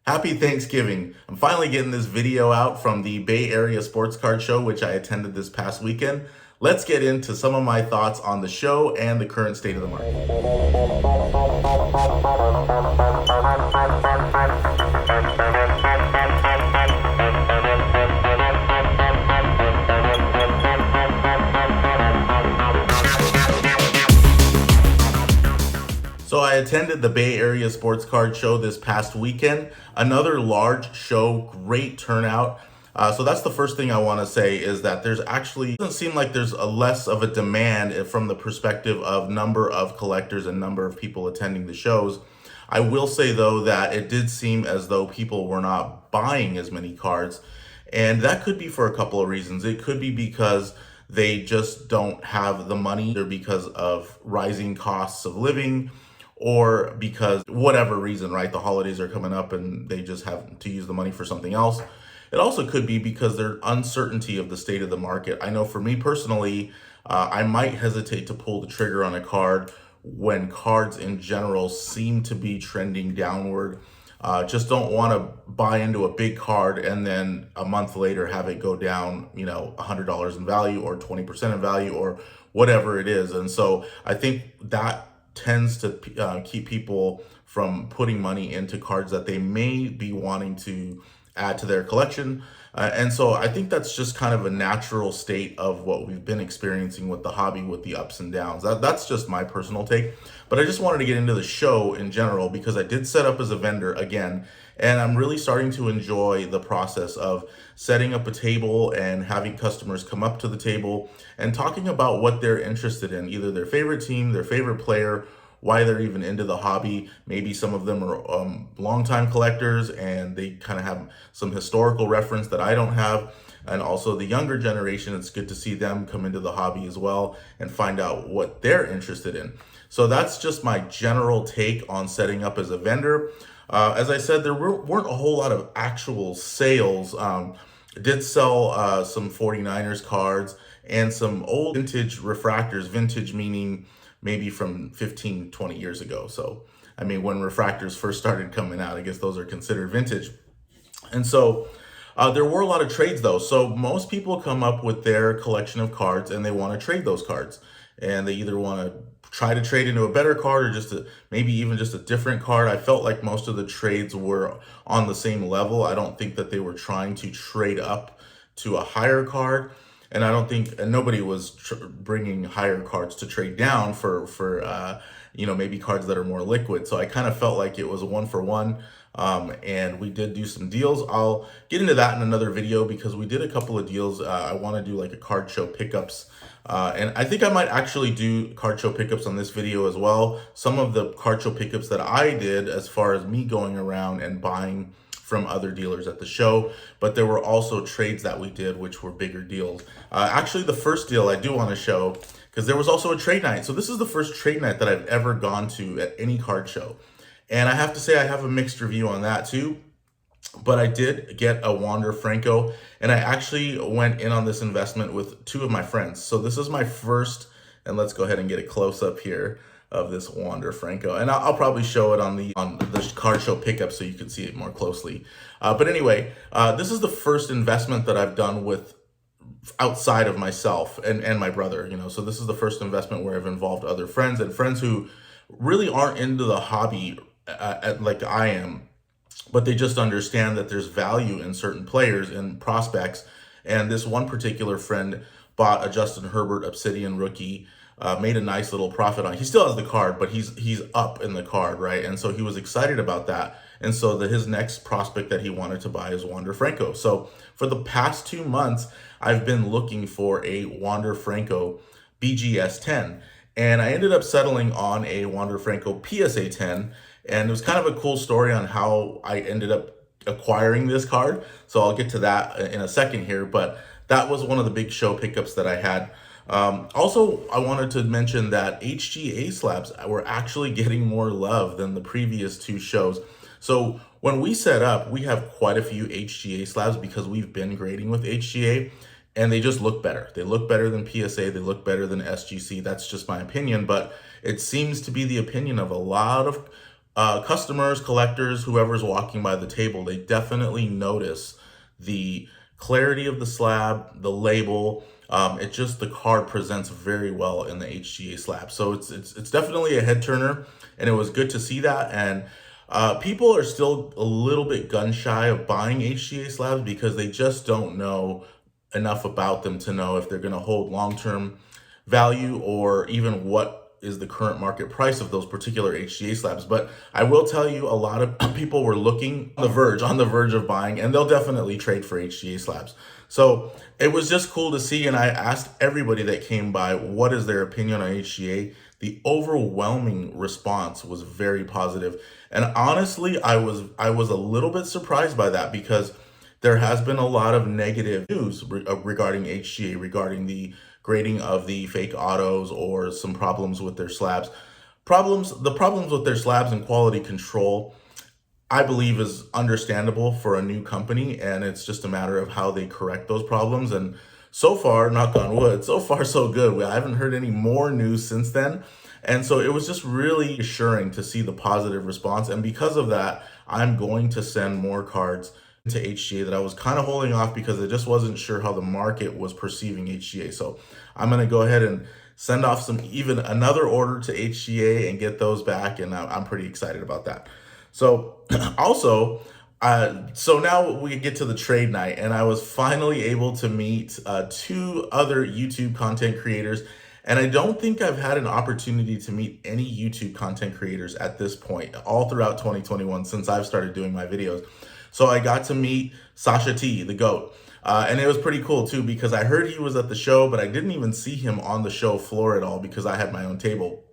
Happy Thanksgiving. I'm finally getting this video out from the Bay Area Sports Card Show, which I attended this past weekend. Let's get into some of my thoughts on the show and the current state of the market. So I attended the Bay Area Sports Card Show this past weekend. Another large show, great turnout. So that's the first thing I want to say is that there's actually doesn't seem like there's a less of a demand from the perspective of number of collectors and number of people attending the shows. I will say though that it did seem as though people were not buying as many cards, and that could be for a couple of reasons. It could be because they just don't have the money, or because of rising costs of living, or because whatever reason, right? The holidays are coming up and they just have to use the money for something else. It also could be because there's uncertainty of the state of the market. I know for me personally, I might hesitate to pull the trigger on a card when cards in general seem to be trending downward. Just don't want to buy into a big card and then a month later have it go down, $100 in value or 20% in value or whatever it is. And so I think that tends to keep people from putting money into cards that they may be wanting to add to their collection. And so I think that's just kind of a natural state of what we've been experiencing with the hobby, with the ups and downs. That's just my personal take. But I just wanted to get into the show in general because I did set up as a vendor again, and I'm really starting to enjoy the process of setting up a table and having customers come up to the table and talking about what they're interested in, either their favorite team, their favorite player, why they're even into the hobby. Maybe some of them are longtime collectors and they kind of have some historical reference that I don't have. And also the younger generation, it's good to see them come into the hobby as well and find out what they're interested in. So that's just my general take on setting up as a vendor. As I said, there weren't a whole lot of actual sales. I did sell some 49ers cards and some old vintage refractors, vintage meaning maybe from 15, 20 years ago. So, I mean, when refractors first started coming out, I guess those are considered vintage. And so there were a lot of trades though. So most people come up with their collection of cards and they want to trade those cards. And they either want to try to trade into a better card or maybe even just a different card. I felt like most of the trades were on the same level. I don't think that they were trying to trade up to a higher card. And I don't think, and nobody was bringing higher cards to trade down for maybe cards that are more liquid. So I kind of felt like it was a 1-for-1. And we did do some deals. I'll get into that in another video because we did a couple of deals. I want to do like a card show pickups. And I think I might actually do card show pickups on this video as well. Some of the card show pickups that I did as far as me going around and buying from other dealers at the show, but there were also trades that we did which were bigger deals. Actually, the first deal I do want to show, because there was also a trade night. So this is the first trade night that I've ever gone to at any card show. And I have to say I have a mixed review on that too. But I did get a Wander Franco, and I actually went in on this investment with two of my friends. So this is my first, and let's go ahead and get a close up here of this Wander Franco, and I'll probably show it on the card show pickup so you can see it more closely. But anyway, this is the first investment that I've done with outside of myself and my brother. So this is the first investment where I've involved other friends and friends who really aren't into the hobby like I am, but they just understand that there's value in certain players and prospects. And this one particular friend bought a Justin Herbert Obsidian rookie. Made a nice little profit on it. He still has the card, but he's up in the card, right? And so he was excited about that. And so his next prospect that he wanted to buy is Wander Franco. So for the past 2 months, I've been looking for a Wander Franco BGS 10. And I ended up settling on a Wander Franco PSA 10. And it was kind of a cool story on how I ended up acquiring this card. So I'll get to that in a second here. But that was one of the big show pickups that I had. Also, I wanted to mention that HGA slabs were actually getting more love than the previous two shows. So when we set up, we have quite a few HGA slabs because we've been grading with HGA, and they just look better. They look better than PSA. They look better than SGC. That's just my opinion, but it seems to be the opinion of a lot of customers, collectors, whoever's walking by the table, they definitely notice the clarity of the slab, the label. It just, the card presents very well in the HGA slab. So it's definitely a head turner, and it was good to see that. And people are still a little bit gun shy of buying HGA slabs because they just don't know enough about them to know if they're going to hold long-term value or even what is the current market price of those particular HGA slabs. But I will tell you, a lot of people were looking on the verge of buying, and they'll definitely trade for HGA slabs. So it was just cool to see. And I asked everybody that came by, what is their opinion on HGA? The overwhelming response was very positive. And honestly, I was a little bit surprised by that, because there has been a lot of negative news regarding HGA, regarding the grading of the fake autos or some problems with their slabs. The problems with their slabs and quality control, I believe, is understandable for a new company, and it's just a matter of how they correct those problems. And so far, knock on wood, so far so good. I haven't heard any more news since then. And so it was just really assuring to see the positive response. And because of that, I'm going to send more cards to HGA that I was kind of holding off because I just wasn't sure how the market was perceiving HGA. So I'm going to go ahead and send off even another order to HGA and get those back. And I'm pretty excited about that. So also, so now we get to the trade night, and I was finally able to meet 2 other YouTube content creators. And I don't think I've had an opportunity to meet any YouTube content creators at this point, all throughout 2021, since I've started doing my videos. So I got to meet Sasha T, the GOAT. And it was pretty cool too, because I heard he was at the show, but I didn't even see him on the show floor at all because I had my own table.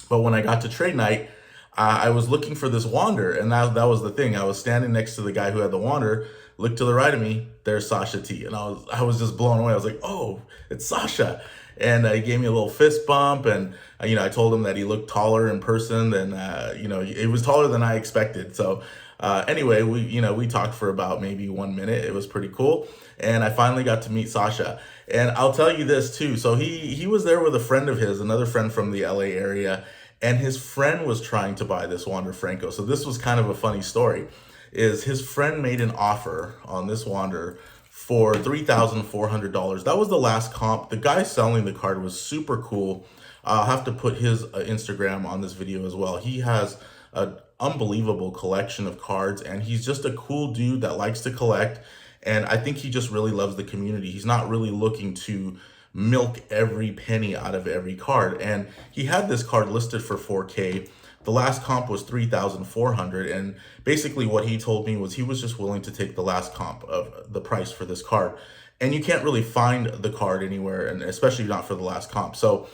But when I got to trade night, I was looking for this Wander, and that was the thing. I was standing next to the guy who had the Wander, looked to the right of me, there's Sasha T. And I was just blown away. I was like, oh, it's Sasha. And he gave me a little fist bump, and I told him that he looked taller in person than it was taller than I expected. So anyway, we talked for about maybe 1 minute. It was pretty cool, and I finally got to meet Sasha. And I'll tell you this too. So he was there with a friend of his, another friend from the LA area, and his friend was trying to buy this Wander Franco. So this was kind of a funny story. Is his friend made an offer on this Wander for $3,400. That was the last comp. The guy selling the card was super cool. I'll have to put his Instagram on this video as well. He has an unbelievable collection of cards, and he's just a cool dude that likes to collect. And I think he just really loves the community. He's not really looking to milk every penny out of every card. And he had this card listed for 4K. The last comp was 3,400, and basically what he told me was he was just willing to take the last comp of the price for this card. And you can't really find the card anywhere, and especially not for the last comp. So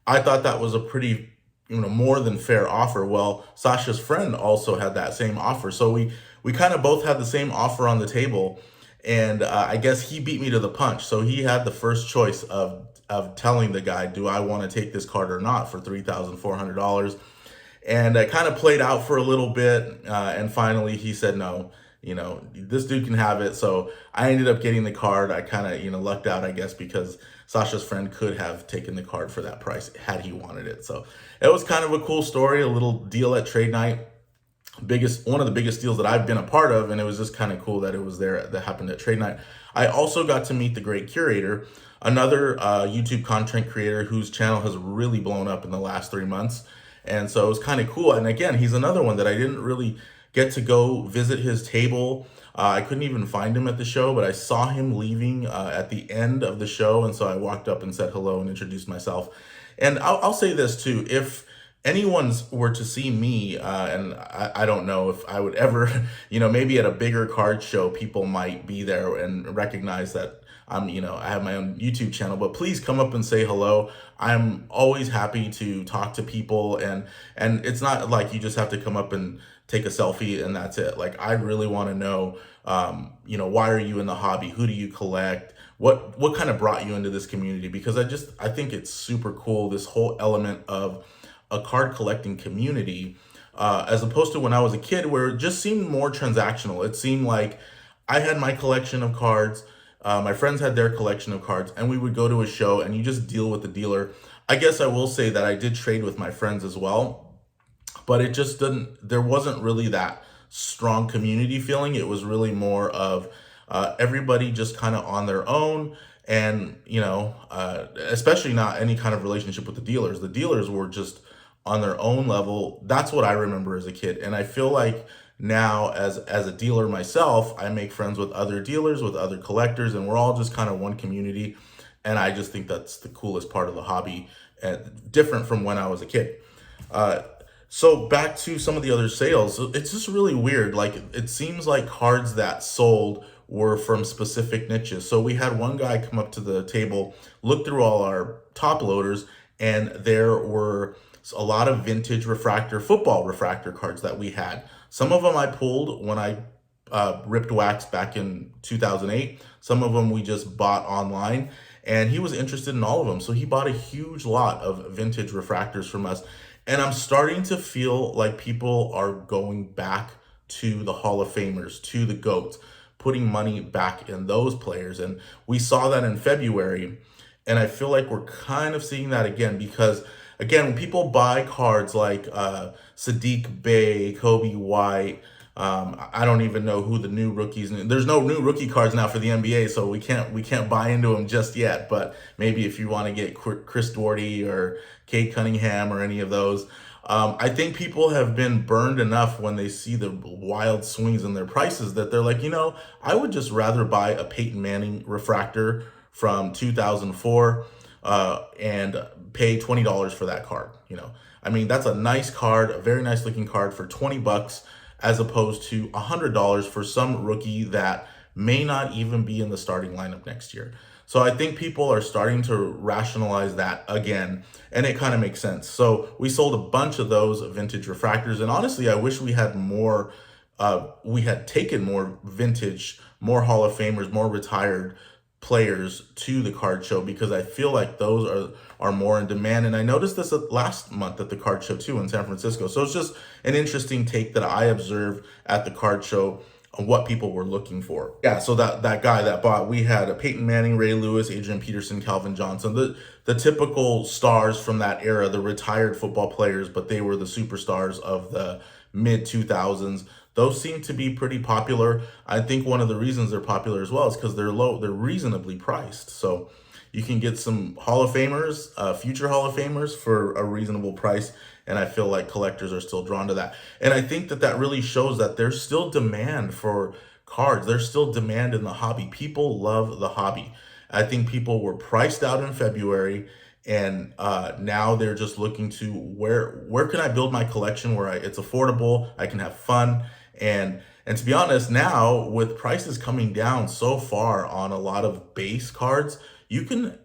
I thought that was a pretty, more than fair offer. Well, Sasha's friend also had that same offer. So we kind of both had the same offer on the table, and I guess he beat me to the punch. So he had the first choice of telling the guy, do I want to take this card or not, for $3,400? And I kind of played out for a little bit, and finally he said no. This dude can have it. So I ended up getting the card. I kind of, lucked out, I guess, because Sasha's friend could have taken the card for that price had he wanted it. So it was kind of a cool story, a little deal at trade night. One of the biggest deals that I've been a part of, and it was just kind of cool that it was there, that happened at trade night. I also got to meet the great curator, another YouTube content creator whose channel has really blown up in the last 3 months. And so it was kind of cool. And again, he's another one that I didn't really get to go visit his table. I couldn't even find him at the show, but I saw him leaving at the end of the show. And so I walked up and said hello and introduced myself. And I'll say this too, if anyone were to see me, and I don't know if I would ever, maybe at a bigger card show, people might be there and recognize that I have my own YouTube channel, but please come up and say hello. I'm always happy to talk to people, and it's not like you just have to come up and take a selfie and that's it. Like, I really want to know, why are you in the hobby? Who do you collect? What kind of brought you into this community? Because I think it's super cool, this whole element of a card collecting community, as opposed to when I was a kid, where it just seemed more transactional. It seemed like I had my collection of cards, my friends had their collection of cards, and we would go to a show and you just deal with the dealer. I guess I will say that I did trade with my friends as well, but it just didn't, there wasn't really that strong community feeling. It was really more of everybody just kind of on their own. And, especially not any kind of relationship with the dealers. The dealers were just on their own level. That's what I remember as a kid. And I feel like now as a dealer myself, I make friends with other dealers, with other collectors, and we're all just kind of one community. And I just think that's the coolest part of the hobby, different from when I was a kid. So back to some of the other sales, it's just really weird. Like, it seems like cards that sold were from specific niches. So we had one guy come up to the table, look through all our top loaders, and there were a lot of vintage refractor, football refractor cards that we had. Some of them I pulled when I ripped wax back in 2008. Some of them we just bought online, and he was interested in all of them. So he bought a huge lot of vintage refractors from us. And I'm starting to feel like people are going back to the Hall of Famers, to the GOATs, putting money back in those players. And we saw that in February. And I feel like we're kind of seeing that again, because again, when people buy cards like Sadiq Bey, Kobe White, I don't even know who the new rookies. There's no new rookie cards now for the NBA, so we can't buy into them just yet. But maybe if you want to get Chris Doherty or Cade Cunningham or any of those, I think people have been burned enough when they see the wild swings in their prices that they're like, I would just rather buy a Peyton Manning refractor from 2004 and pay $20 for that card. I mean, that's a nice card, a very nice looking card for $20, as opposed to $100 for some rookie that may not even be in the starting lineup next year. So I think people are starting to rationalize that again, and it kind of makes sense. So we sold a bunch of those vintage refractors, and honestly, I wish we had more, we had taken more vintage, more Hall of Famers, more retired players to the card show, because I feel like those are more in demand. And I noticed this last month at the card show too in San Francisco. So it's just an interesting take that I observed at the card show on what people were looking for. Yeah, so that guy that bought, we had a Peyton Manning, Ray Lewis, Adrian Peterson, Calvin Johnson, the typical stars from that era, the retired football players, but they were the superstars of the mid 2000s. Those seem to be pretty popular. I think one of the reasons they're popular as well is because they're reasonably priced. So you can get some Hall of Famers, future Hall of Famers for a reasonable price. And I feel like collectors are still drawn to that. And I think that really shows that there's still demand for cards. There's still demand in the hobby. People love the hobby. I think people were priced out in February, and now they're just looking to where can I build my collection where it's affordable, I can have fun. And to be honest, now with prices coming down so far on a lot of base cards, you can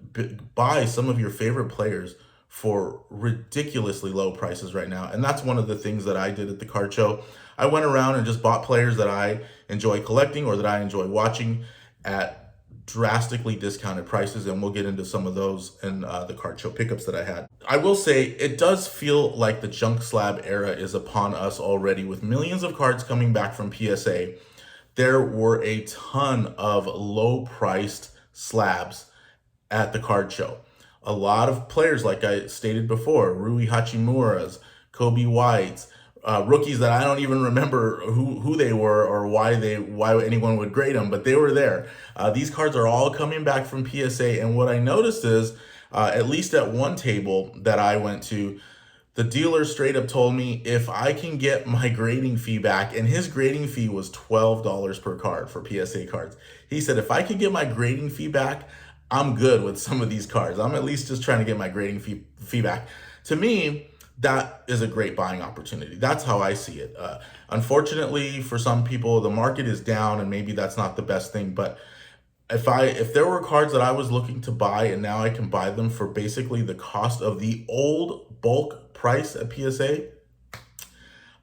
buy some of your favorite players for ridiculously low prices right now. And that's one of the things that I did at the card show. I went around and just bought players that I enjoy collecting or that I enjoy watching at drastically discounted prices, and we'll get into some of those in the card show pickups that I had. I will say it does feel like the junk slab era is upon us already, with millions of cards coming back from PSA. There were a ton of low-priced slabs at the card show. A lot of players, like I stated before, Rui Hachimuras, Kobe Whites, rookies that I don't even remember who they were or why anyone would grade them, but they were there. These cards are all coming back from PSA, and what I noticed is, at least at one table that I went to, the dealer straight up told me if I can get my grading fee back, and his grading fee was $12 per card for PSA cards. He said, if I could get my grading fee back, I'm good with some of these cards. I'm at least just trying to get my grading fee back. To me, that is a great buying opportunity. That's how I see it. Unfortunately, for some people, the market is down, and maybe that's not the best thing. But if there were cards that I was looking to buy and now I can buy them for basically the cost of the old bulk price at PSA,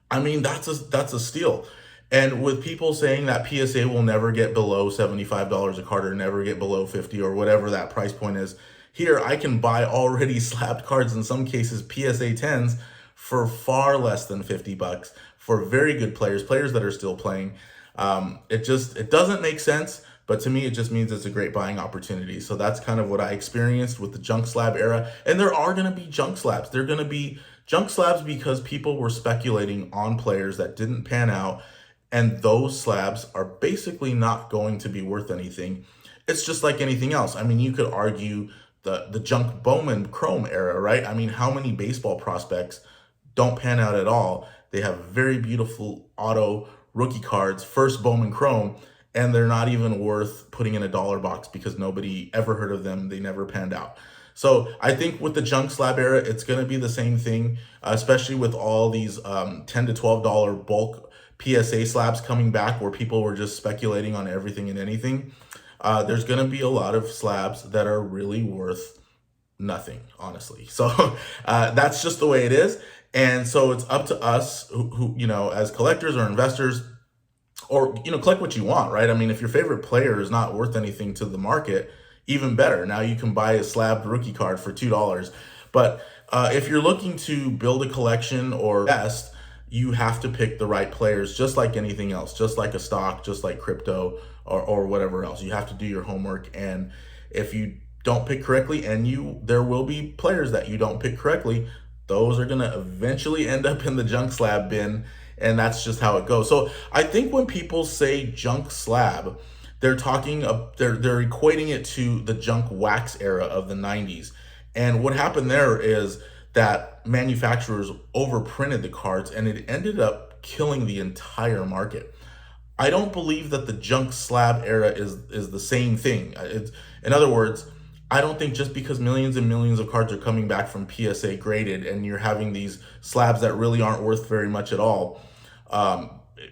I mean, that's a steal. And with people saying that PSA will never get below $75 a card or never get below 50 or whatever that price point is, here I can buy already slabbed cards, in some cases PSA 10s, for far less than $50 for very good players that are still playing. It doesn't make sense, but to me it just means it's a great buying opportunity. So that's kind of what I experienced with the junk slab era. And there are going to be junk slabs. They're going to be Junk slabs because people were speculating on players that didn't pan out, and those slabs are basically not going to be worth anything. It's just like anything else. I mean, you could argue the junk Bowman Chrome era, right? I mean, how many baseball prospects don't pan out at all? They have very beautiful auto rookie cards, first Bowman Chrome, and they're not even worth putting in a dollar box because nobody ever heard of them. They never panned out. So I think with the junk slab era, it's going to be the same thing, especially with all these $10 to $12 bulk PSA slabs coming back where people were just speculating on everything and anything. There's going to be a lot of slabs that are really worth nothing, honestly. So that's just the way it is. And so it's up to us who, as collectors or investors, or, collect what you want, right? I mean, if your favorite player is not worth anything to the market, even better. Now you can buy a slabbed rookie card for $2. But if you're looking to build a collection or invest, you have to pick the right players, just like anything else, just like a stock, just like crypto or whatever else. You have to do your homework. And if you don't pick correctly, and there will be players that you don't pick correctly, those are going to eventually end up in the junk slab bin. And that's just how it goes. So I think when people say junk slab, they're equating it to the junk wax era of the 90s. And what happened there is that manufacturers overprinted the cards and it ended up killing the entire market. I don't believe that the junk slab era is the same thing. In other words, I don't think just because millions and millions of cards are coming back from PSA graded and you're having these slabs that really aren't worth very much at all,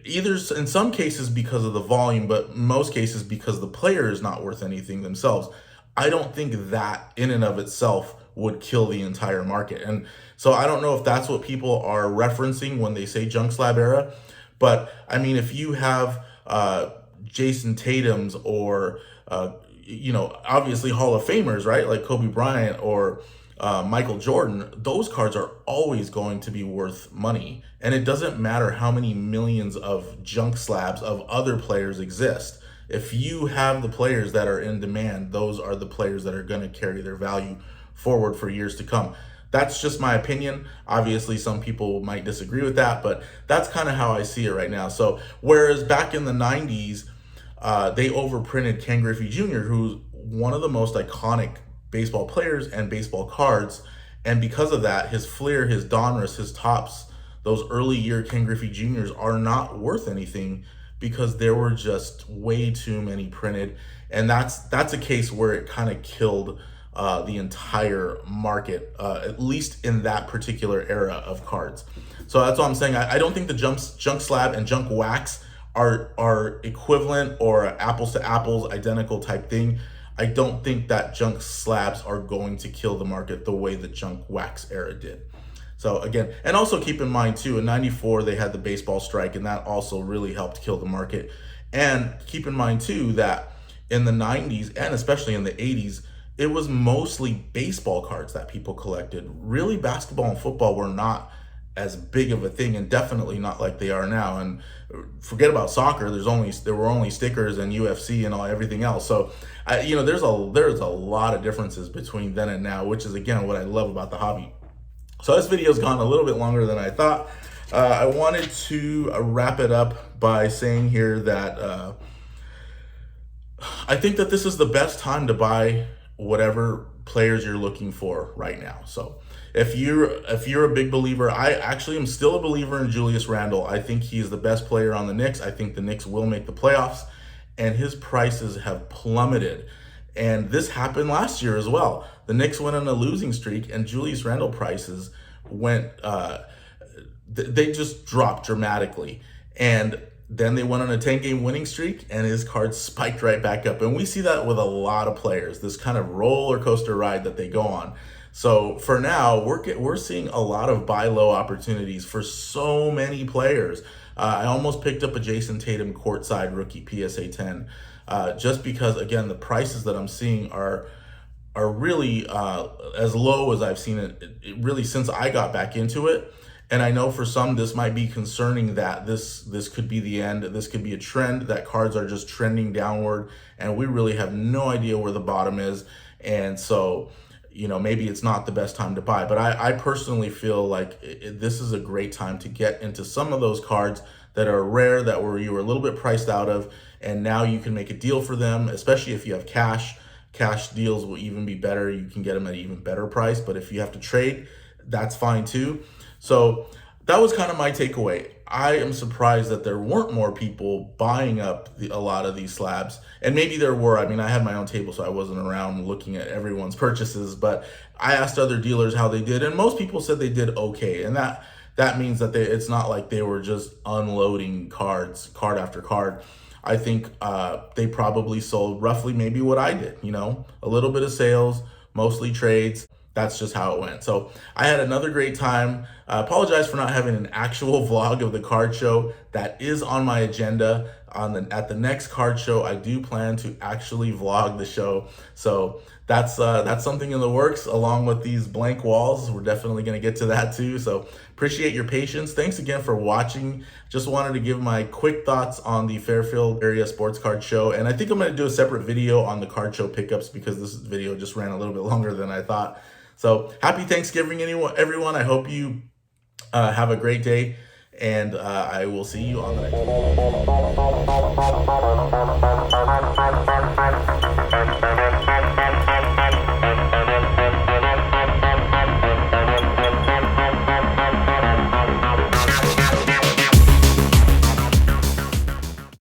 either in some cases because of the volume, but most cases because the player is not worth anything themselves. I don't think that in and of itself would kill the entire market. And so I don't know if that's what people are referencing when they say junk slab era. But I mean, if you have Jason Tatum's or obviously Hall of Famers, right? Like Kobe Bryant or Michael Jordan, those cards are always going to be worth money. And it doesn't matter how many millions of junk slabs of other players exist. If you have the players that are in demand, those are the players that are going to carry their value forward for years to come. That's just my opinion. Obviously, some people might disagree with that, but that's kind of how I see it right now. So whereas back in the 90s, they overprinted Ken Griffey Jr., who's one of the most iconic baseball players and baseball cards. And because of that, his Fleer, his Donruss, his Topps, those early year Ken Griffey Jr.'s are not worth anything because there were just way too many printed. And that's a case where it kind of killed the entire market, at least in that particular era of cards. So that's what I'm saying. I don't think the junk slab and junk wax are equivalent or apples to apples, identical type thing. I don't think that junk slabs are going to kill the market the way the junk wax era did. So again, and also keep in mind too, in 94, they had the baseball strike and that also really helped kill the market. And keep in mind too, that in the 90s and especially in the 80s, it was mostly baseball cards that people collected. Really, basketball and football were not as big of a thing, and definitely not like they are now. And forget about soccer. There were only stickers and UFC and everything else. So, there's a lot of differences between then and now, which is again what I love about the hobby. So this video's gone a little bit longer than I thought. I wanted to wrap it up by saying here that I think that this is the best time to buy whatever players you're looking for right now. So if you're a big believer, I actually am still a believer in Julius Randle. I think he's the best player on the Knicks. I think the Knicks will make the playoffs, and his prices have plummeted. And this happened last year as well. The Knicks went on a losing streak, and Julius Randle prices went, they just dropped dramatically. And then they went on a 10-game winning streak, and his cards spiked right back up. And we see that with a lot of players, this kind of roller coaster ride that they go on. So for now, we're seeing a lot of buy low opportunities for so many players. I almost picked up a Jason Tatum courtside rookie PSA 10, just because, again, the prices that I'm seeing are really as low as I've seen it really since I got back into it. And I know for some this might be concerning that this could be the end. This could be a trend that cards are just trending downward, and we really have no idea where the bottom is. And so, maybe it's not the best time to buy. But I personally feel like this is a great time to get into some of those cards that are rare, that you were a little bit priced out of, and now you can make a deal for them, especially if you have cash. Cash deals will even be better. You can get them at an even better price. But if you have to trade, that's fine too. So that was kind of my takeaway. I am surprised that there weren't more people buying up a lot of these slabs. And maybe there were. I mean, I had my own table, so I wasn't around looking at everyone's purchases. But I asked other dealers how they did, and most people said they did okay. And that means that it's not like they were just unloading cards, card after card. I think they probably sold roughly maybe what I did, a little bit of sales, mostly trades. That's just how it went. So I had another great time. I apologize for not having an actual vlog of the card show. That is on my agenda. At the next card show, I do plan to actually vlog the show. So that's something in the works, along with these blank walls. We're definitely going to get to that too. So appreciate your patience. Thanks again for watching. Just wanted to give my quick thoughts on the Fairfield area sports card show. And I think I'm going to do a separate video on the card show pickups, because this video just ran a little bit longer than I thought. So happy Thanksgiving, everyone. I hope you have a great day, and I will see you on the next one.